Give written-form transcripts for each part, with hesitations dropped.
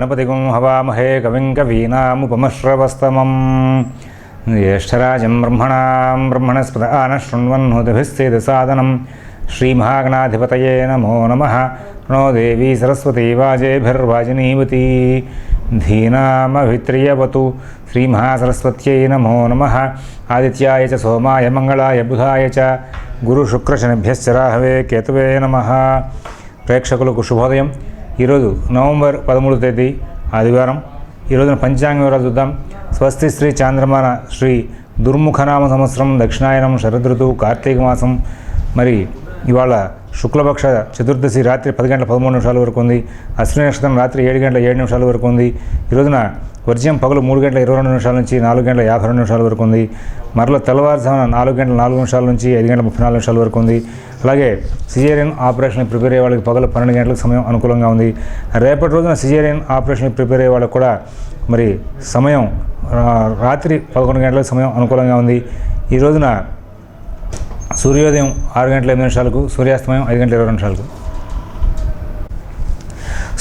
గణపతిగుం హవామహే కవిం కవీనాముపమశ్రవస్తమం జ్యేష్ఠరాజం బ్రహ్మణస్పద ఆనశృణ్వన్నోతిభిశ్చేదసాదనం శ్రీమహాగణాధిపతయే నమో నమః నో దేవీ సరస్వతీ వాజేభిర్వాజినీవతి ధీనామభిత్రియవతు శ్రీమహాసరస్వత్యై నమో నమః ఆదిత్యాయ చ సోమాయ మంగళాయ బుధాయ చ గురుశుక్రశనిభ్యశ్చ రాహవే కేతవే నమః. ప్రేక్షకులకు శుభోదయం. ఈరోజు నవంబర్ 13వ తేదీ ఆదివారం. ఈరోజున పంచాంగ వివరాలు చూద్దాం. స్వస్తి శ్రీ చాంద్రమాన శ్రీ దుర్ముఖనామ సంవత్సరం దక్షిణాయనం శరదృతువు కార్తీక మాసం. మరి ఇవాళ శుక్లపక్ష చతుర్దశి రాత్రి 10:13 వరకు ఉంది. అశ్విని నక్షత్రం రాత్రి 7:07 వరకు ఉంది. ఈ రోజున వర్జ్యం పగలు 3:22 నుంచి 4:52 వరకు ఉంది. మరల తెల్లవారుజామున 4:04 నుంచి 5:34 వరకు ఉంది. అలాగే సిజేరియన్ ఆపరేషన్ ప్రిపేర్ అయ్యే వాళ్ళకి పగలు 12 గంటలకు సమయం అనుకూలంగా ఉంది. రేపటి రోజున సిజేరియన్ ఆపరేషన్ ప్రిపేర్ అయ్యే వాళ్ళకి కూడా మరి సమయం రాత్రి 11 గంటలకు సమయం అనుకూలంగా ఉంది. ఈ రోజున సూర్యోదయం 6:08, సూర్యాస్తమయం 5:22.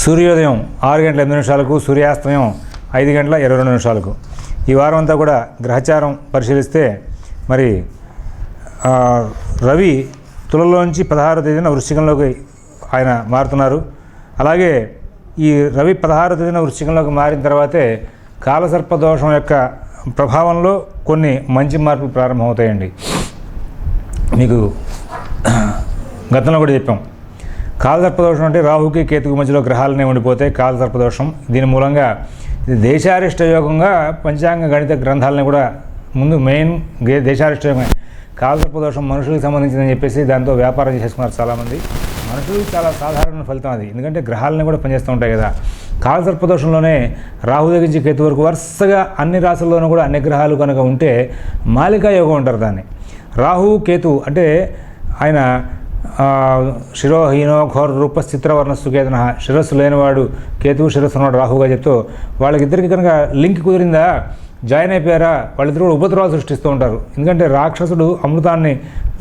సూర్యోదయం 6:08, సూర్యాస్తమయం 5:22. ఈ వారం అంతా కూడా గ్రహచారం పరిశీలిస్తే మరి రవి తులలోంచి 16వ తేదీన వృశ్చికంలోకి ఆయన మారుతున్నారు. అలాగే ఈ రవి 16వ తేదీన వృశ్చికంలోకి మారిన తర్వాతే కాలసర్పదోషం యొక్క ప్రభావంలో కొన్ని మంచి మార్పులు ప్రారంభమవుతాయండి. మీకు గతంలో కూడా చెప్పాం, కాలసర్పదోషం అంటే రాహుకి కేతుకు మధ్యలో గ్రహాలనే ఉండిపోతే కాలసర్పదోషం. దీని మూలంగా ఇది దేశారిష్ట యోగంగా పంచాంగ గణిత గ్రంథాలని కూడా ముందు మెయిన్ దేశారిష్ట యోగమే. కాలసర్పదోషం మనుషులకు సంబంధించిందని చెప్పేసి దాంతో వ్యాపారం చేసుకున్నారు చాలామంది. మనుషులకు చాలా సాధారణ ఫలితం అది, ఎందుకంటే గ్రహాలని కూడా పనిచేస్తూ ఉంటాయి కదా. కాలసర్పదోషంలోనే రాహు దగ్గర నుంచి కేతు వరకు వరుసగా అన్ని రాశుల్లోనూ కూడా అన్ని గ్రహాలు కనుక ఉంటే మాలికా యోగం అంటారు దాన్ని. రాహు కేతు అంటే ఆయన శిరోహీనో ఘోర రూప చిత్రవర్ణ సుకేతన, శిరస్సు లేనివాడు కేతువు, శిరస్సు ఉన్నవాడు రాహుగా చెప్తూ వాళ్ళకిద్దరికి కనుక లింక్ కుదిరిందా, జాయిన్ అయిపోయారా, వాళ్ళిద్దరు కూడా ఉపద్రవాలు సృష్టిస్తూ ఉంటారు. ఎందుకంటే రాక్షసుడు అమృతాన్ని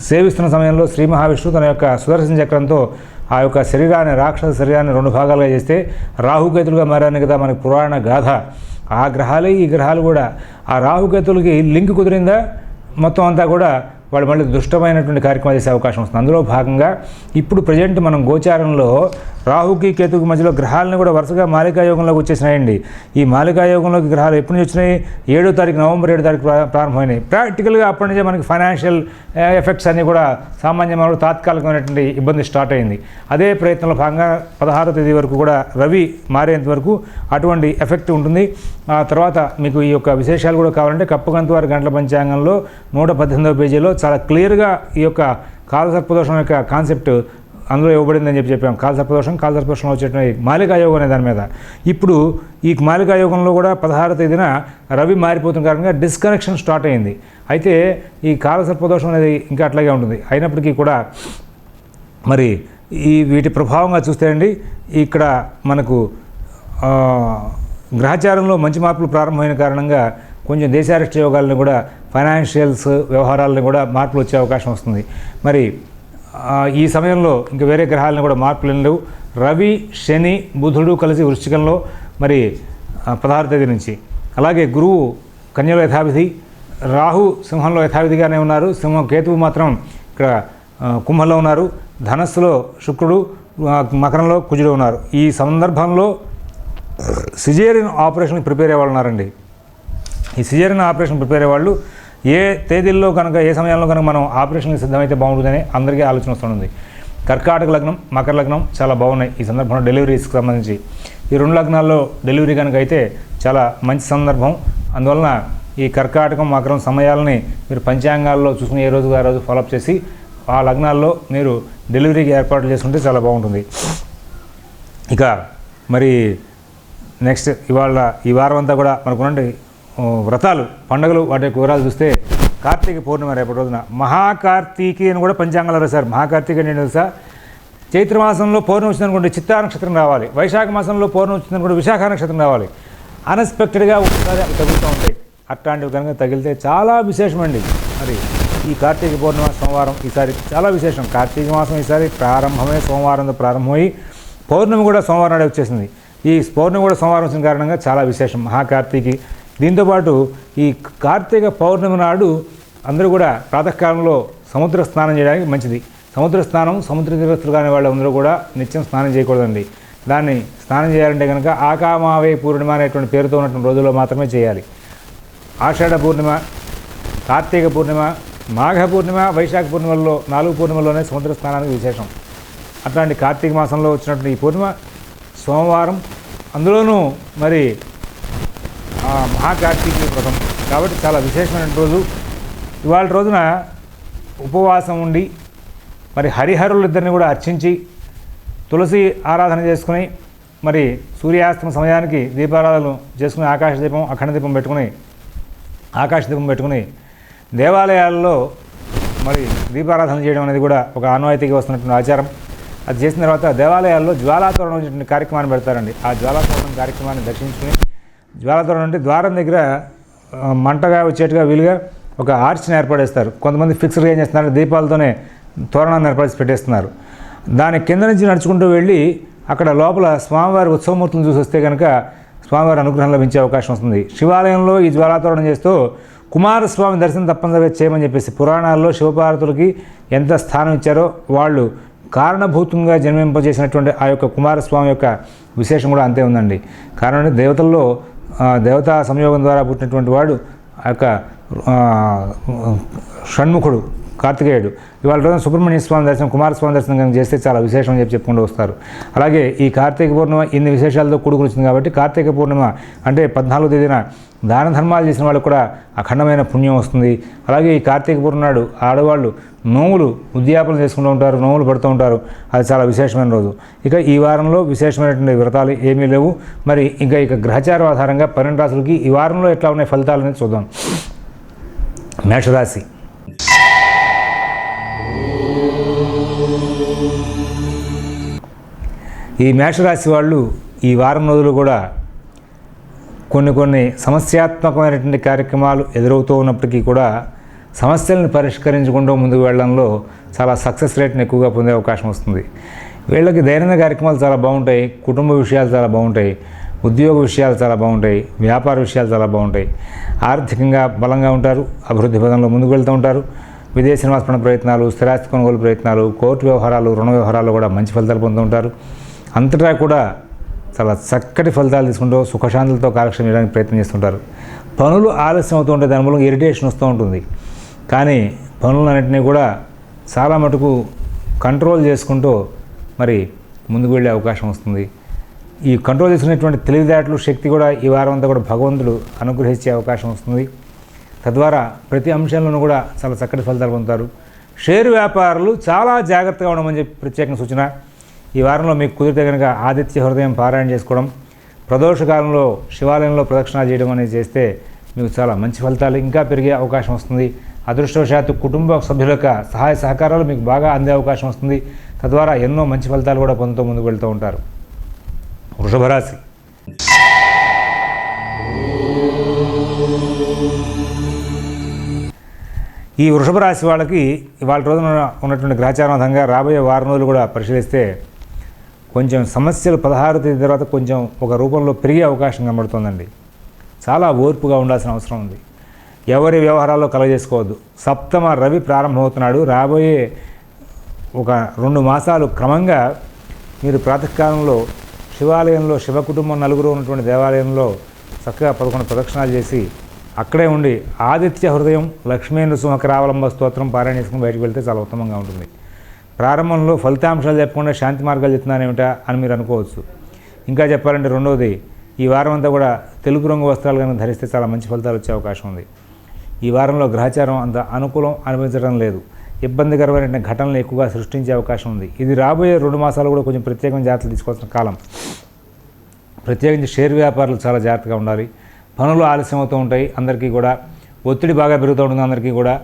సేవిస్తున్న సమయంలో శ్రీ మహావిష్ణువు తన యొక్క సుదర్శన చక్రంతో ఆ యొక్క శరీరాన్ని, రాక్షస శరీరాన్ని 2 భాగాలుగా చేస్తే రాహుకేతులుగా మారాను కదా మనకి పురాణ గాథ. ఆ గ్రహాలే ఈ గ్రహాలు కూడా ఆ రాహుకేతులకి లింక్ కుదిరిందా మొత్తం అంతా కూడా వాళ్ళు మళ్ళీ దుష్టమైనటువంటి కార్యక్రమాలు చేసే అవకాశం వస్తుంది. అందులో భాగంగా ఇప్పుడు ప్రజెంట్ మనం గోచారంలో రాహుకి కేతుకి మధ్యలో గ్రహాలను కూడా వరుసగా మాలికా యోగంలోకి వచ్చేసినాయండి. ఈ మాలికా యోగంలోకి గ్రహాలు ఎప్పటి నుంచి వచ్చినాయి? 7వ తారీఖు, నవంబర్ 7వ తారీఖు ప్రారంభమైనాయి. ప్రాక్టికల్గా అప్పటి నుంచే మనకి ఫైనాన్షియల్ ఎఫెక్ట్స్ అన్నీ కూడా సామాన్యమైన తాత్కాలికమైనటువంటి ఇబ్బంది స్టార్ట్ అయింది. అదే ప్రయత్నంలో భాగంగా 16వ తేదీ వరకు కూడా రవి మారేంత వరకు అటువంటి ఎఫెక్ట్ ఉంటుంది. ఆ తర్వాత మీకు ఈ యొక్క విశేషాలు కూడా కావాలంటే కప్పగంతు వారి గంటల పంచాంగంలో 118వ పేజీలో చాలా క్లియర్గా ఈ యొక్క కాలసర్పదోషం యొక్క కాన్సెప్ట్ అందులో ఇవ్వబడిందని చెప్పాం. కాలసర్పదోషంలో వచ్చేటువంటి మాలికా యోగం అనే దాని మీద. ఇప్పుడు ఈ మాలికా యోగంలో కూడా 16వ తేదీన రవి మారిపోతున్న కారణంగా డిస్కనెక్షన్ స్టార్ట్ అయింది. అయితే ఈ కాలసర్పదోషం అనేది ఇంకా అట్లాగే ఉంటుంది. అయినప్పటికీ కూడా మరి వీటి ప్రభావంగా చూస్తే అండి ఇక్కడ మనకు గ్రహచారంలో మంచి మార్పులు ప్రారంభమైన కారణంగా కొంచెం దేశారిష్ట యోగాలను కూడా, ఫైనాన్షియల్స్ వ్యవహారాలను కూడా మార్పులు వచ్చే అవకాశం వస్తుంది. మరి ఈ సమయంలో ఇంకా వేరే గ్రహాలను కూడా మార్పులు లేవు. రవి, శని, బుధుడు కలిసి వృశ్చికంలో మరి 16వ తేదీ నుంచి. అలాగే గురువు కన్యలో యథావిధి, రాహు సింహంలో యథావిధిగానే ఉన్నారు. కేతువు మాత్రం ఇక్కడ కుంభంలో ఉన్నారు. ధనస్సులో శుక్రుడు, మకరంలో కుజుడు ఉన్నారు. ఈ సందర్భంలో సిజేరియన్ ఆపరేషన్కి ప్రిపేర్ అయ్యే వాళ్ళు ఉన్నారండి. ఈ సిజేరియన్ ఆపరేషన్ ప్రిపేర్ అయ్యే వాళ్ళు ఏ తేదీల్లో కనుక, ఏ సమయంలో కనుక మనం ఆపరేషన్కి సిద్ధమైతే బాగుంటుందని అందరికీ ఆలోచన వస్తుంది. కర్కాటక లగ్నం, మకర లగ్నం చాలా బాగున్నాయి ఈ సందర్భంలో డెలివరీస్కి సంబంధించి. ఈ 2 లగ్నాల్లో డెలివరీ కనుక అయితే చాలా మంచి సందర్భం. అందువలన ఈ కర్కాటకం, మకరం సమయాలని మీరు పంచాంగాల్లో చూసుకుని ఏ రోజు ఆ రోజు ఫాలోఅప్ చేసి ఆ లగ్నాల్లో మీరు డెలివరీకి ఏర్పాట్లు చేసుకుంటే చాలా బాగుంటుంది. ఇక మరి నెక్స్ట్ ఈ వారం అంతా కూడా మనకున్నటువంటి వ్రతాలు, పండుగలు, వాటి యొక్క వివరాలు చూస్తే కార్తీక పౌర్ణమి రేపటి రోజున మహాకార్తీకి అని కూడా పంచాంగాలు రాశారు. మహాకార్తీక అంటే తెలుసా? చైత్రమాసంలో పౌర్ణమి వచ్చిందనుకోండి చిత్తా నక్షత్రం రావాలి, వైశాఖ మాసంలో పౌర్ణమి వచ్చిందనుకోండి విశాఖ నక్షత్రం రావాలి. అన్ఎక్స్పెక్టెడ్గా ఒకసారి అవి తగులుతూ ఉంటాయి. అట్లాంటివి కనుక తగిలితే చాలా విశేషమండి. మరి ఈ కార్తీక పౌర్ణమి సోమవారం ఈసారి చాలా విశేషం. కార్తీక మాసం ఈసారి ప్రారంభమే సోమవారంతో ప్రారంభమై పౌర్ణమి కూడా సోమవారం నాడే వచ్చేసింది. ఈ పౌర్ణమి కూడా సోమవారం వచ్చిన కారణంగా చాలా విశేషం మహాకార్తీకి. దీంతోపాటు ఈ కార్తీక పౌర్ణమి నాడు అందరూ కూడా ప్రాతకాలంలో సముద్ర స్నానం చేయడానికి మంచిది. సముద్ర స్నానం సముద్ర తీరస్తులు కాని వాళ్ళు అందరూ కూడా నిత్యం స్నానం చేయకూడదండి. దాన్ని స్నానం చేయాలంటే కనుక ఆకామావే పూర్ణిమ అనేటువంటి పేరుతో ఉన్నటువంటి రోజుల్లో మాత్రమే చేయాలి. ఆషాఢ పూర్ణిమ, కార్తీక పూర్ణిమ, మాఘ పూర్ణిమ, వైశాఖ పూర్ణిమల్లో 4 పూర్ణిమల్లోనే సముద్ర స్నానానికి విశేషం. అట్లాంటి కార్తీక మాసంలో వచ్చినటువంటి ఈ పూర్ణిమ సోమవారం, అందులోనూ మరి మహాకార్తీక వ్రతం కాబట్టి చాలా విశేషమైన రోజు. ఇవాళ రోజున ఉపవాసం ఉండి మరి హరిహరులిద్దరిని కూడా అర్చించి తులసి ఆరాధన చేసుకుని మరి సూర్యాస్తమ సమయానికి దీపారాధనలు చేసుకుని అఖండ దీపం పెట్టుకుని దేవాలయాల్లో మరి దీపారాధన చేయడం అనేది కూడా ఒక ఆనవాయితీగా వస్తున్నటువంటి ఆచారం. అది చేసిన తర్వాత దేవాలయాల్లో జ్వాలాతోరణం అనేటువంటి కార్యక్రమాన్ని పెడతారండి. ఆ జ్వాలాతోరణం కార్యక్రమాన్ని దర్శించుకుని, జ్వాలాతోరణం అంటే ద్వారం దగ్గర మంటగా వచ్చేట్టుగా వీలుగా ఒక ఆర్చ్ని ఏర్పడేస్తారు. కొంతమంది ఫిక్స్డ్గా ఏం చేస్తున్నారు, దీపాలతోనే తోరణాన్ని ఏర్పడి పెట్టేస్తున్నారు. దాని కింద నుంచి నడుచుకుంటూ వెళ్ళి అక్కడ లోపల స్వామివారి ఉత్సవమూర్తులను చూసి వస్తే కనుక స్వామివారి అనుగ్రహం లభించే అవకాశం వస్తుంది. శివాలయంలో ఈ జ్వాలాతోరణం చేస్తూ కుమారస్వామి దర్శనం తప్పనిసరిగా చేయమని చెప్పేసి పురాణాల్లో శివపార్వతులకి ఎంత స్థానం ఇచ్చారో వాళ్ళు కారణభూతంగా జన్మింపజేసినటువంటి ఆ యొక్క కుమారస్వామి యొక్క విశేషం కూడా అంతే ఉందండి. కారణం దేవతల్లో దేవతా సంయోగం ద్వారా పుట్టినటువంటి వాడు ఆ యొక్క షణ్ముఖుడు కార్తికేయుడు. ఇవాళ రోజున సుబ్రహ్మణ్య స్వామి దర్శనం, కుమారస్వామి దర్శనం కనుక చేస్తే చాలా విశేషం అని చెప్పుకుంటూ వస్తారు. అలాగే ఈ కార్తీక పూర్ణిమ ఇన్ని విశేషాలతో కూడుకునిచ్చింది కాబట్టి కార్తీక పూర్ణిమ అంటే 14వ తేదీన దాన ధర్మాలు చేసిన వాళ్ళకు కూడా అఖండమైన పుణ్యం వస్తుంది. అలాగే ఈ కార్తీక పూర్ణిమ నాడు ఆడవాళ్ళు నోములు ఉద్యాపన చేసుకుంటూ ఉంటారు, నోములు పడుతూ ఉంటారు. అది చాలా విశేషమైన రోజు. ఇక ఈ వారంలో విశేషమైనటువంటి వ్రతాలు ఏమీ లేవు. మరి ఇక గ్రహచారం ఆధారంగా 12 రాశులకి ఈ వారంలో ఎట్లా ఉన్నాయి ఫలితాలు అనేది చూద్దాం. మేషరాశి. ఈ మేషరాశి వాళ్ళు ఈ వారం రోజులు కూడా కొన్ని సమస్యాత్మకమైనటువంటి కార్యక్రమాలు ఎదురవుతూ ఉన్నప్పటికీ కూడా సమస్యలను పరిష్కరించుకుంటూ ముందుకు వెళ్ళడంలో చాలా సక్సెస్ రేట్ని ఎక్కువగా పొందే అవకాశం వస్తుంది. వీళ్ళకి దైనందిన కార్యక్రమాలు చాలా బాగుంటాయి, కుటుంబ విషయాలు చాలా బాగుంటాయి, ఉద్యోగ విషయాలు చాలా బాగుంటాయి, వ్యాపార విషయాలు చాలా బాగుంటాయి. ఆర్థికంగా బలంగా ఉంటారు, అభివృద్ధి పదంలో ముందుకు వెళ్తూ ఉంటారు. విదేశీ నివాస ప్రయత్నాలు, స్థిరాస్తి కొనుగోలు ప్రయత్నాలు, కోర్టు వ్యవహారాలు, రుణ వ్యవహారాలు కూడా మంచి ఫలితాలు పొందుతూ ఉంటారు. అంతటా కూడా చాలా చక్కటి ఫలితాలు తీసుకుంటూ సుఖశాంతులతో కాలక్షేపం చేయడానికి ప్రయత్నం చేస్తుంటారు. పనులు ఆలస్యం అవుతూ ఉంటే దాని మూలంగా ఇరిటేషన్ వస్తూ ఉంటుంది. కానీ పనులన్నింటినీ కూడా చాలా మటుకు కంట్రోల్ చేసుకుంటూ మరి ముందుకు వెళ్ళే అవకాశం వస్తుంది. ఈ కంట్రోల్ చేసుకునేటువంటి తెలివితేటలు, శక్తి కూడా ఈ వారం అంతా కూడా భగవంతుడు అనుగ్రహించే అవకాశం వస్తుంది. తద్వారా ప్రతి అంశంలోనూ కూడా చాలా చక్కటి ఫలితాలు పొందుతారు. షేరు వ్యాపారులు చాలా జాగ్రత్తగా ఉండమని చెప్పి ప్రత్యేకంగా సూచన. ఈ వారంలో మీకు కుదిరితే కనుక ఆదిత్య హృదయం పారాయణ చేసుకోవడం, ప్రదోషకాలంలో శివాలయంలో ప్రదక్షిణాలు చేయడం అనేది చేస్తే మీకు చాలా మంచి ఫలితాలు ఇంకా పెరిగే అవకాశం వస్తుంది. అదృష్టవశాత్తు కుటుంబ సభ్యుల యొక్క సహాయ సహకారాలు మీకు బాగా అందే అవకాశం వస్తుంది. తద్వారా ఎన్నో మంచి ఫలితాలు కూడా పొందుతూ ముందుకు వెళ్తూ ఉంటారు. వృషభ రాశి. ఈ వృషభ రాశి వాళ్ళకి ఇవాళ రోజున ఉన్నటువంటి గ్రహచారాధంగా రాబోయే వారం రోజులు కూడా పరిశీలిస్తే కొంచెం సమస్యలు 16వ తేదీ తర్వాత కొంచెం ఒక రూపంలో పెరిగే అవకాశం కనబడుతుందండి. చాలా ఓర్పుగా ఉండాల్సిన అవసరం ఉంది. ఎవరి వ్యవహారాల్లో కలగజేసుకోవద్దు. సప్తమ రవి ప్రారంభమవుతున్నాడు. రాబోయే ఒక 2 మాసాలు క్రమంగా మీరు ప్రాతకాలంలో శివాలయంలో శివకుటుంబం నలుగురు ఉన్నటువంటి దేవాలయంలో చక్కగా 11 ప్రదక్షిణాలు చేసి అక్కడే ఉండి ఆదిత్య హృదయం, లక్ష్మీ నృసింహకరావలంబ స్తోత్రం పారాయణ చేసుకుని బయటకు వెళ్తే చాలా ఉత్తమంగా ఉంటుంది. ప్రారంభంలో ఫలితాంశాలు చెప్పకుండా శాంతి మార్గాలు చెప్తున్నానేమిటా అని మీరు అనుకోవచ్చు. ఇంకా చెప్పాలంటే రెండవది, ఈ వారం అంతా కూడా తెలుపు రంగు వస్త్రాలు కనుక ధరిస్తే చాలా మంచి ఫలితాలు వచ్చే అవకాశం ఉంది. ఈ వారంలో గ్రహచారం అంత అనుకూలం అనిపించడం లేదు. ఇబ్బందికరమైన ఘటనలు ఎక్కువగా సృష్టించే అవకాశం ఉంది. ఇది రాబోయే 2 మాసాలు కూడా కొంచెం ప్రత్యేకమైన జాగ్రత్తలు తీసుకోవాల్సిన కాలం. ప్రత్యేకించి షేర్ వ్యాపారులు చాలా జాగ్రత్తగా ఉండాలి. పనులు ఆలస్యం అవుతూ ఉంటాయి. అందరికీ కూడా ఒత్తిడి బాగా పెరుగుతూ ఉంటుంది. అందరికీ కూడా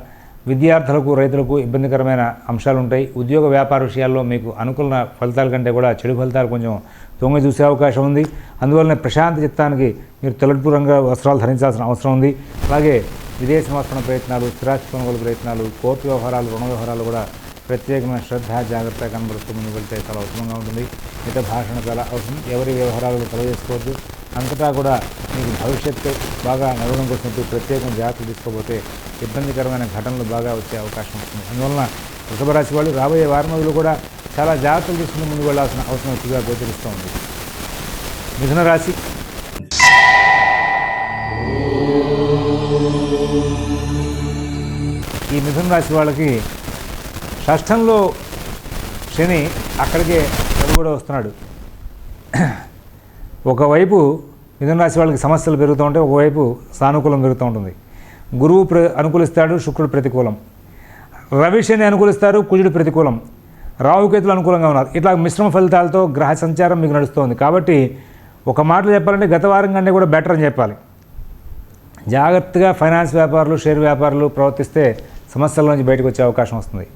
విద్యార్థులకు, రైతులకు ఇబ్బందికరమైన అంశాలు ఉంటాయి. ఉద్యోగ వ్యాపార విషయాల్లో మీకు అనుకూల ఫలితాల కంటే కూడా చెడు ఫలితాలు కొంచెం తొంగి చూసే అవకాశం ఉంది. అందువల్లనే ప్రశాంత చిత్తానికి మీరు తెలుపు రంగు వస్త్రాలు ధరించాల్సిన అవసరం ఉంది. అలాగే విదేశీ నివాస ప్రయత్నాలు, స్థిరాస్తి కొనుగోలు ప్రయత్నాలు, కోర్టు వ్యవహారాలు, రుణ వ్యవహారాలు కూడా ప్రత్యేకమైన శ్రద్ధ జాగ్రత్త కనబరుస్తూ ముందుకు వెళ్తే చాలా ఉత్తమంగా ఉంటుంది. మిగతా భాషణ చాలా అవసరం. ఎవరి వ్యవహారాలు కలగజేసుకోవద్దు. అంతటా కూడా మీకు భవిష్యత్తు బాగా నడవడం కోసం ప్రత్యేకమైన జాగ్రత్తలు తీసుకోకపోతే ఇబ్బందికరమైన ఘటనలు బాగా వచ్చే అవకాశం ఉంటుంది. అందువలన వృషభ రాశి వాళ్ళు రాబోయే వారం రోజులు కూడా చాలా జాగ్రత్తలు తీసుకుని ముందుకు వెళ్లాల్సిన అవసరం ఎక్కువగా గోచరిస్తూ ఉంది. మిథున రాశి. ఈ మిథున రాశి వాళ్ళకి షష్ఠంలో శని అక్కడికే కూడా వస్తున్నాడు. ఒకవైపు మిథున రాశి వాళ్ళకి సమస్యలు పెరుగుతూ ఉంటాయి, ఒకవైపు సానుకూలం పెరుగుతూ ఉంటుంది. గురువు అనుకూలిస్తాడు, శుక్రుడు ప్రతికూలం. రవి శని అనుకూలిస్తారు, కుజుడు ప్రతికూలం. రాహుకేతులు అనుకూలంగా ఉన్నారు. ఇట్లా మిశ్రమ ఫలితాలతో గ్రహ సంచారం మీకు నడుస్తుంది. కాబట్టి ఒక మాటలు చెప్పాలంటే గత వారం కంటే కూడా బెటర్ అని చెప్పాలి. జాగ్రత్తగా ఫైనాన్స్ వ్యాపారులు, షేర్ వ్యాపారులు ప్రవర్తిస్తే సమస్యల నుంచి బయటకు వచ్చే అవకాశం వస్తుంది.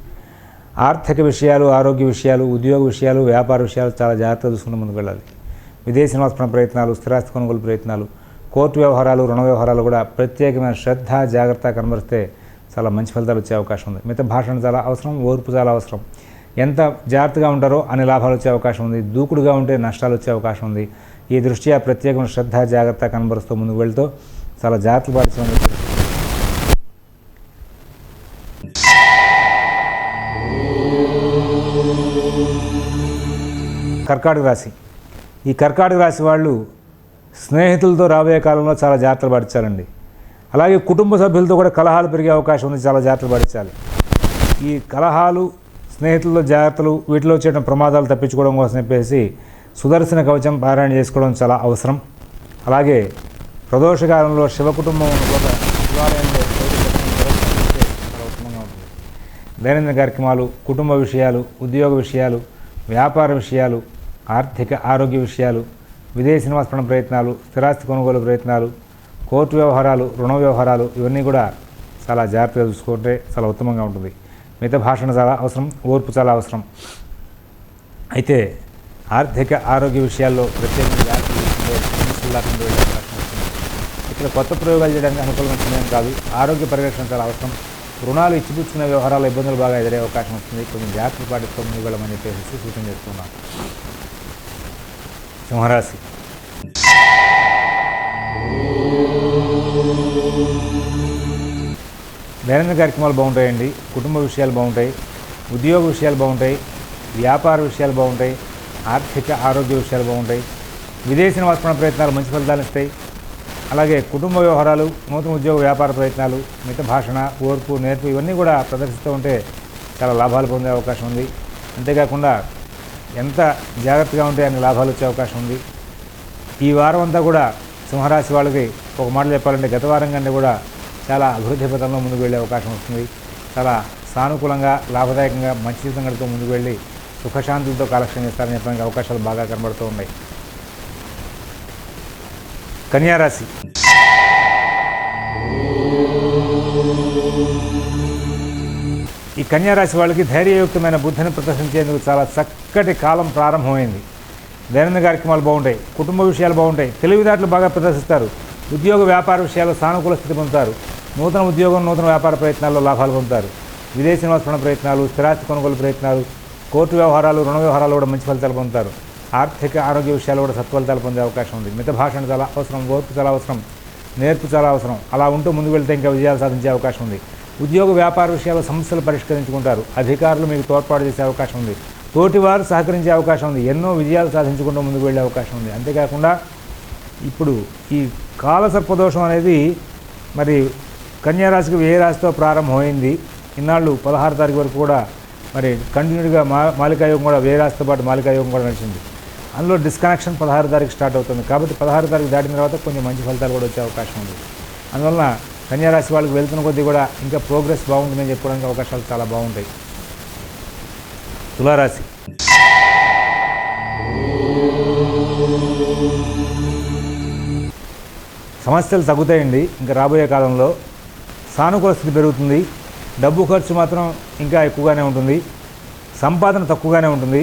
ఆర్థిక విషయాలు, ఆరోగ్య విషయాలు, ఉద్యోగ విషయాలు, వ్యాపార విషయాలు చాలా జాగ్రత్తగా చూసుకుంటూ ముందుకు వెళ్ళాలి. విదేశీ నివాస ప్రయత్నాలు, స్థిరాస్తి కొనుగోలు ప్రయత్నాలు, కోర్టు వ్యవహారాలు, రుణ వ్యవహారాలు కూడా ప్రత్యేకమైన శ్రద్ధ జాగ్రత్త కనబరిస్తే చాలా మంచి ఫలితాలు వచ్చే అవకాశం ఉంది. మిగతా భాషణ చాలా అవసరం, ఓర్పు చాలా అవసరం. ఎంత జాగ్రత్తగా ఉంటారో అన్ని లాభాలు వచ్చే అవకాశం ఉంది. దూకుడుగా ఉంటే నష్టాలు వచ్చే అవకాశం ఉంది. ఈ దృష్ట్యా ప్రత్యేకమైన శ్రద్ధ జాగ్రత్త కనబరుస్తూ ముందుకు వెళ్తూ చాలా జాగ్రత్తలు పాటించడం. కర్కాటక రాశి. ఈ కర్కాటక రాశి వాళ్ళు స్నేహితులతో రాబోయే కాలంలో చాలా జాగ్రత్తలు పాటించాలండి. అలాగే కుటుంబ సభ్యులతో కూడా కలహాలు పెరిగే అవకాశం ఉంది, చాలా జాగ్రత్తలు పాటించాలి. ఈ కలహాలు, స్నేహితులతో జాగ్రత్తలు, వీటిలో వచ్చే ప్రమాదాలు తప్పించుకోవడం కోసం చెప్పేసి సుదర్శన కవచం పారాయణ చేసుకోవడం చాలా అవసరం. అలాగే ప్రదోషకాలంలో శివకుటుంబం శివాలయంలో చాలా ఉత్తమంగా ఉంటుంది. దైనందిన కార్యక్రమాలు, కుటుంబ విషయాలు, ఉద్యోగ విషయాలు, వ్యాపార విషయాలు, ఆర్థిక ఆరోగ్య విషయాలు, విదేశీ నివాస ప్రయత్నాలు, స్థిరాస్తి కొనుగోలు ప్రయత్నాలు, కోర్టు వ్యవహారాలు, రుణ వ్యవహారాలు, ఇవన్నీ కూడా చాలా జాగ్రత్తగా చూసుకుంటే చాలా ఉత్తమంగా ఉంటుంది. మిగతా భాషణ చాలా అవసరం, ఓర్పు చాలా అవసరం. అయితే ఆర్థిక ఆరోగ్య విషయాల్లో ప్రత్యేకంగా జాగ్రత్తలు తీసుకుంటే ఇక్కడ కొత్త ప్రయోగాలు చేయడానికి అనుకూలమైన సమయం కాదు. ఆరోగ్య పరిరక్షణ చాలా అవసరం. రుణాలు ఇచ్చిపుచ్చుకునే వ్యవహారాల ఇబ్బందులు బాగా ఎదురే అవకాశం వస్తుంది. కొంచెం జాగ్రత్తలు పాటిస్తూ ముందుకు వెళ్ళమని చెప్పేసి సూచన చేస్తున్నాను. సింహరాశి. దైనందిన కార్యక్రమాలు బాగుంటాయండి. కుటుంబ విషయాలు బాగుంటాయి, ఉద్యోగ విషయాలు బాగుంటాయి, వ్యాపార విషయాలు బాగుంటాయి, ఆర్థిక ఆరోగ్య విషయాలు బాగుంటాయి, విదేశీ నివాస ప్రయత్నాలు మంచి ఫలితాలు ఇస్తాయి. అలాగే కుటుంబ వ్యవహారాలు, నూతన ఉద్యోగ వ్యాపార ప్రయత్నాలు, మిగతా భాషణ, ఓర్పు, నేర్పు ఇవన్నీ కూడా ప్రదర్శిస్తూ ఉంటే చాలా లాభాలు పొందే అవకాశం ఉంది. అంతేకాకుండా ఎంత జాగ్రత్తగా ఉంటే అన్ని లాభాలు వచ్చే అవకాశం ఉంది. ఈ వారం అంతా కూడా సింహరాశి వాళ్ళకి ఒక మాటలు చెప్పాలంటే గత వారం కంటే కూడా చాలా అభివృద్ధి పథంలో ముందుకు వెళ్ళే అవకాశం వస్తుంది. చాలా సానుకూలంగా, లాభదాయకంగా మంచి జీవితం గడుపుతూ ముందుకు వెళ్ళి సుఖశాంతులతో కాలక్షేపం చేస్తారని చెప్పడానికి అవకాశాలు బాగా కనబడుతూ ఉన్నాయి. కన్యారాశి. ఈ కన్యారాశి వాళ్ళకి ధైర్యయుక్తమైన బుద్ధిని ప్రదర్శించేందుకు చాలా చక్కటి కాలం ప్రారంభమైంది. దైనందిన కార్యక్రమాలు బాగుంటాయి, కుటుంబ విషయాలు బాగుంటాయి, తెలివితేటలు బాగా ప్రదర్శిస్తారు. ఉద్యోగ వ్యాపార విషయాల్లో సానుకూల స్థితి పొందుతారు. నూతన ఉద్యోగం, నూతన వ్యాపార ప్రయత్నాల్లో లాభాలు పొందుతారు. విదేశీ నివాస ప్రయత్నాలు, స్థిరాస్తి కొనుగోలు ప్రయత్నాలు, కోర్టు వ్యవహారాలు, రుణ వ్యవహారాలు కూడా మంచి ఫలితాలు పొందుతారు. ఆర్థిక ఆరోగ్య విషయాలు కూడా సత్ఫలితాలు పొందే అవకాశం ఉంది. మిగతా భాషణ చాలా అవసరం, ఓర్పు చాలా అవసరం, నేర్పు చాలా అవసరం. అలా ఉంటూ ముందుకు వెళ్తే ఇంకా విజయాలు సాధించే అవకాశం ఉంది. ఉద్యోగ వ్యాపార విషయాల్లో సమస్యలు పరిష్కరించుకుంటారు. అధికారులు మీకు తోడ్పాటు చేసే అవకాశం ఉంది. తోటివారు సహకరించే అవకాశం ఉంది. ఎన్నో విజయాలు సాధించుకుంటూ ముందుకు వెళ్ళే అవకాశం ఉంది. అంతేకాకుండా ఇప్పుడు ఈ కాలసర్పదోషం అనేది మరి కన్యారాశికి ఏ రాశితో ప్రారంభమైంది. ఇన్నాళ్ళు 16 తారీఖు వరకు కూడా మరి కంటిన్యూగా మాలికాయోగం కూడా ఏ రాశితో పాటు మాలికాయోగం కూడా నడిచింది. అందులో డిస్కనెక్షన్ 16 తారీఖు స్టార్ట్ అవుతుంది. కాబట్టి 16 తారీఖు దాటిన తర్వాత కొంచెం మంచి ఫలితాలు కూడా వచ్చే అవకాశం ఉంది. అందువలన కన్యారాశి వాళ్ళకి వెళ్తున్న కొద్దీ కూడా ఇంకా ప్రోగ్రెస్ బాగుంటుందని చెప్పుకోవడానికి అవకాశాలు చాలా బాగుంటాయి. తులారాశి. సమస్యలు తగ్గుతాయండి. ఇంకా రాబోయే కాలంలో సానుకూల స్థితి పెరుగుతుంది. డబ్బు ఖర్చు మాత్రం ఇంకా ఎక్కువగానే ఉంటుంది. సంపాదన తక్కువగానే ఉంటుంది.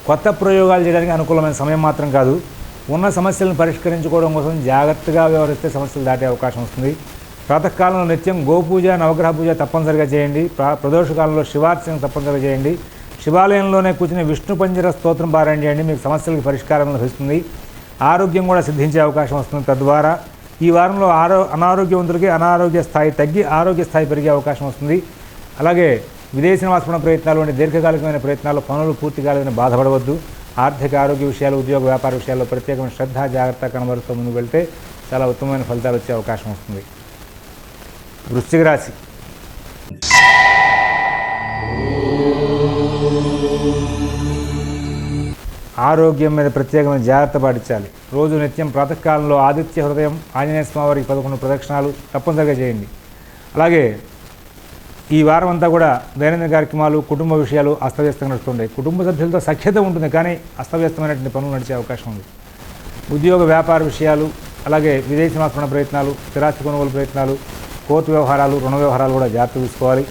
కొత్త ప్రయోగాలు చేయడానికి అనుకూలమైన సమయం మాత్రం కాదు. ఉన్న సమస్యలను పరిష్కరించుకోవడం కోసం జాగ్రత్తగా వ్యవహరిస్తే సమస్యలు దాటే అవకాశం వస్తుంది. ప్రాతకాలంలో నిత్యం గోపూజ నవగ్రహ పూజ తప్పనిసరిగా చేయండి. ప్రదోష కాలంలో శివార్చన తప్పనిసరిగా చేయండి. శివాలయంలోనే కూర్చుని విష్ణు పంజర స్తోత్రం పారాయణ చేయండి. మీకు సమస్యలకు పరిష్కారం లభిస్తుంది. ఆరోగ్యం కూడా సిద్ధించే అవకాశం వస్తుంది. తద్వారా ఈ వారంలో అనారోగ్యవంతులకి అనారోగ్య స్థాయి తగ్గి ఆరోగ్య స్థాయి పెరిగే అవకాశం వస్తుంది. అలాగే విదేశీ నివాసపణ ప్రయత్నాలు వంటి దీర్ఘకాలికమైన ప్రయత్నాలు పనులు పూర్తి కాలేదని బాధపడవద్దు. ఆర్థిక ఆరోగ్య విషయాలు ఉద్యోగ వ్యాపార విషయాల్లో ప్రత్యేకమైన శ్రద్ధ జాగ్రత్త కనబరుస్తూ ముందుకు వెళ్తే చాలా ఉత్తమమైన ఫలితాలు వచ్చే అవకాశం వస్తుంది. వృశ్చిక రాశి. ఆరోగ్యం మీద ప్రత్యేకమైన జాగ్రత్త పాటించాలి. రోజు నిత్యం ప్రాతకాలంలో ఆదిత్య హృదయం ఆంజనేయ స్వామి వారికి 11 ప్రదక్షిణాలు తప్పనిసరిగా చేయండి. అలాగే ఈ వారం అంతా కూడా దైనందిన కార్యక్రమాలు కుటుంబ విషయాలు అస్తవ్యస్తంగా నడుస్తుంటాయి. కుటుంబ సభ్యులతో సఖ్యత ఉంటుంది, కానీ అస్తవ్యస్తమైనటువంటి పనులు నడిచే అవకాశం ఉంది. ఉద్యోగ వ్యాపార విషయాలు, అలాగే విదేశీ నివాసపణ ప్రయత్నాలు, స్థిరాస్తి కొనుగోలు ప్రయత్నాలు, కోర్టు వ్యవహారాలు, రుణ వ్యవహారాలు కూడా జాగ్రత్త తీసుకోవాలి.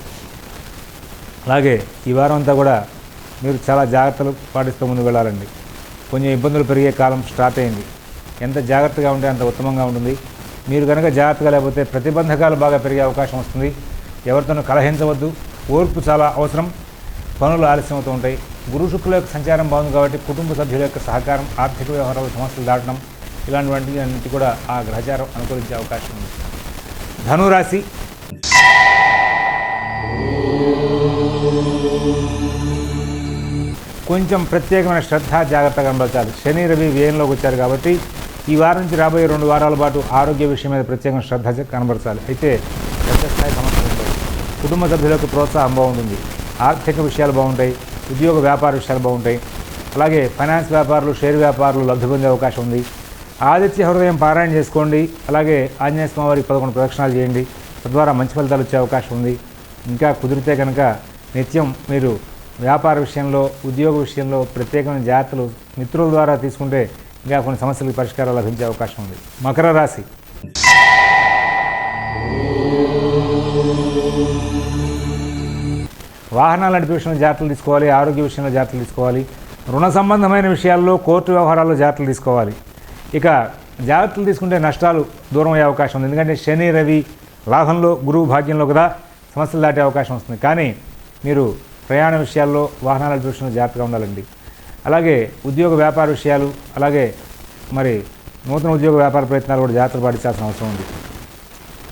అలాగే ఈ వారం అంతా కూడా మీరు చాలా జాగ్రత్తలు పాటిస్తూ ముందుకు వెళ్ళాలండి. కొంచెం ఇబ్బందులు పెరిగే కాలం స్టార్ట్ అయింది. ఎంత జాగ్రత్తగా ఉంటే అంత ఉత్తమంగా ఉంటుంది. మీరు కనుక జాగ్రత్తగా లేకపోతే ప్రతిబంధకాలు బాగా పెరిగే అవకాశం వస్తుంది. ఎవరితోనూ కలహించవద్దు. ఓర్పు చాలా అవసరం. పనులు ఆలస్యం అవుతూ ఉంటాయి. గురు శుక్రుల యొక్క సంచారం బాగుంది కాబట్టి కుటుంబ సభ్యుల యొక్క సహకారం, ఆర్థిక వ్యవహారాలు సమస్యలు దాటడం ఇలాంటివంటి అన్నింటి కూడా ఆ గ్రహచారం అనుకూలించే అవకాశం ఉంది. ధనురాశి. కొంచెం ప్రత్యేకమైన శ్రద్ధ జాగ్రత్త కనబరచాలి. శని రవి వ్యయంలోకి వచ్చారు కాబట్టి ఈ వారం నుంచి రాబోయే 2 వారాల పాటు ఆరోగ్య విషయం మీద ప్రత్యేకమైన శ్రద్ధ కనబరచాలి. అయితే పెద్ద స్థాయి సమస్యలు ఉంటాయి. కుటుంబ సభ్యులకు ప్రోత్సాహం బాగుంటుంది. ఆర్థిక విషయాలు బాగుంటాయి. ఉద్యోగ వ్యాపార విషయాలు బాగుంటాయి. అలాగే ఫైనాన్స్ వ్యాపారులు, షేర్ వ్యాపారులు లబ్ధి పొందే అవకాశం ఉంది. ఆదిత్య హృదయం పారాయణ చేసుకోండి. అలాగే ఆంజనేయ స్వామి వారికి 11 ప్రదక్షిణాలు చేయండి. తద్వారా మంచి ఫలితాలు వచ్చే అవకాశం ఉంది. ఇంకా కుదిరితే కనుక నిత్యం మీరు వ్యాపార విషయంలో, ఉద్యోగ విషయంలో ప్రత్యేకమైన జాగ్రత్తలు మిత్రుల ద్వారా తీసుకుంటే ఇంకా కొన్ని సమస్యలకు పరిష్కారాలు లభించే అవకాశం ఉంది. మకర రాశి. వాహనాలు నడిపే విషయంలో జాగ్రత్తలు తీసుకోవాలి. ఆరోగ్య విషయంలో జాగ్రత్తలు తీసుకోవాలి. రుణ సంబంధమైన విషయాల్లో, కోర్టు వ్యవహారాల్లో జాగ్రత్తలు తీసుకోవాలి. ఇక జాగ్రత్తలు తీసుకుంటే నష్టాలు దూరం అయ్యే అవకాశం ఉంది. ఎందుకంటే శని రవి లాభంలో, గురువు భాగ్యంలో కదా సమస్యలు దాటే అవకాశం వస్తుంది. కానీ మీరు ప్రయాణ విషయాల్లో, వాహనాల నడిపే విషయంలో జాగ్రత్తగా ఉండాలండి. అలాగే ఉద్యోగ వ్యాపార విషయాలు, అలాగే మరి నూతన ఉద్యోగ వ్యాపార ప్రయత్నాలు కూడా జాగ్రత్తలు పాటించాల్సిన అవసరం ఉంది.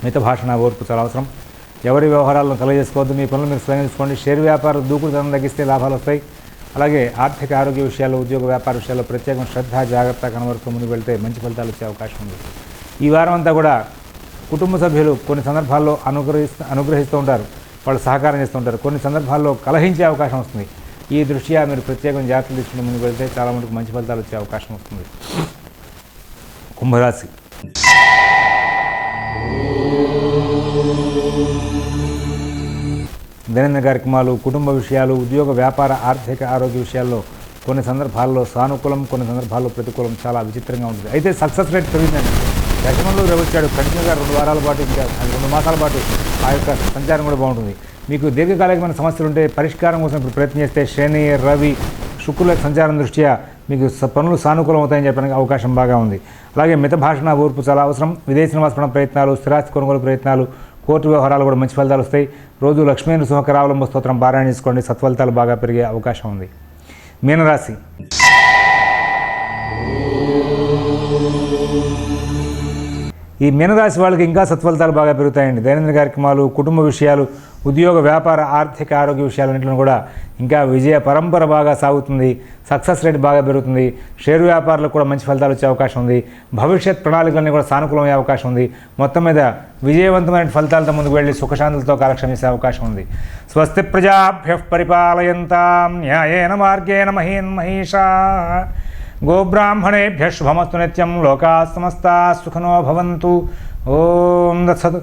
మిత భాషణ, ఓర్పు చాలా అవసరం. ఎవరి వ్యవహారాలను కలగజేసుకోవద్దు. మీ పనులు మీరు స్వయం తీసుకోండి. షేర్ వ్యాపారం దూకుడుతనం తగ్గిస్తే లాభాలు వస్తాయి. అలాగే ఆర్థిక ఆరోగ్య విషయాల్లో, ఉద్యోగ వ్యాపార విషయాల్లో ప్రత్యేకమైన శ్రద్ధ జాగ్రత్త కనబరుతూ ముందుకు వెళ్తే మంచి ఫలితాలు వచ్చే అవకాశం ఉంది. ఈ వారం అంతా కూడా కుటుంబ సభ్యులు కొన్ని సందర్భాల్లో అనుగ్రహిస్తూ ఉంటారు. వాళ్ళు సహకారం చేస్తూ ఉంటారు. కొన్ని సందర్భాల్లో కలహించే అవకాశం వస్తుంది. ఈ దృష్ట్యా మీరు ప్రత్యేకమైన జాగ్రత్తలు తీసుకుని ముందుకు వెళ్తే చాలా మటుకు మంచి ఫలితాలు వచ్చే అవకాశం వస్తుంది. కుంభరాశి. దైనందిన కార్యక్రమాలు, కుటుంబ విషయాలు, ఉద్యోగ వ్యాపార ఆర్థిక ఆరోగ్య విషయాల్లో కొన్ని సందర్భాల్లో సానుకూలం, కొన్ని సందర్భాల్లో ప్రతికూలం చాలా విచిత్రంగా ఉంటుంది. అయితే సక్సెస్ రేట్ పెరిగిందండి. దశమంలో వచ్చాడు కంటిన్యూగా 2 వారాల పాటు, ఇంకా 2 మాసాల పాటు ఆ యొక్క సంచారం కూడా బాగుంటుంది. మీకు దీర్ఘకాలికమైన సమస్యలు ఉంటే పరిష్కారం కోసం ఇప్పుడు ప్రయత్నం చేస్తే శని రవి శుక్రుల సంచారం దృష్ట్యా మీకు పనులు సానుకూలం అవుతాయని చెప్పడానికి అవకాశం బాగా ఉంది. అలాగే మిత భాషణ, ఓర్పు చాలా అవసరం. విదేశీ నివాసపణ ప్రయత్నాలు, స్థిరాస్తి కొనుగోలు ప్రయత్నాలు, కోర్టు వ్యవహారాలు కూడా మంచి ఫలితాలు వస్తాయి. రోజు లక్ష్మీ నృసింహకరావలంబ స్తోత్రం పారాయణ చేసుకోండి. సత్ఫలితాలు బాగా పెరిగే అవకాశం ఉంది. మీనరాశి. ఈ మీనరాశి వాళ్ళకి ఇంకా సత్ఫలితాలు బాగా పెరుగుతాయండి. దైనందిన కార్యక్రమాలు, కుటుంబ విషయాలు, ఉద్యోగ వ్యాపార ఆర్థిక ఆరోగ్య విషయాలన్నింటిలో కూడా ఇంకా విజయ పరంపర బాగా సాగుతుంది. సక్సెస్ రేట్ బాగా పెరుగుతుంది. షేర్ వ్యాపారులకు కూడా మంచి ఫలితాలు వచ్చే అవకాశం ఉంది. భవిష్యత్ ప్రణాళికలన్నీ కూడా సానుకూలమయ్యే అవకాశం ఉంది. మొత్తం మీద విజయవంతమైన ఫలితాలతో ముందుకు వెళ్ళి సుఖశాంతులతో కాలక్షేపం చేసే అవకాశం ఉంది. స్వస్తి ప్రజాభ్యః పరిపాలయంతాం న్యాయేన మార్గేణ మహీన్మహీషా గోబ్రాహ్మణేభ్యः శుభమస్తు నిత్యం. లోకాः సమస్తాः సుఖినో భవంతు. ఓం దత్సత్.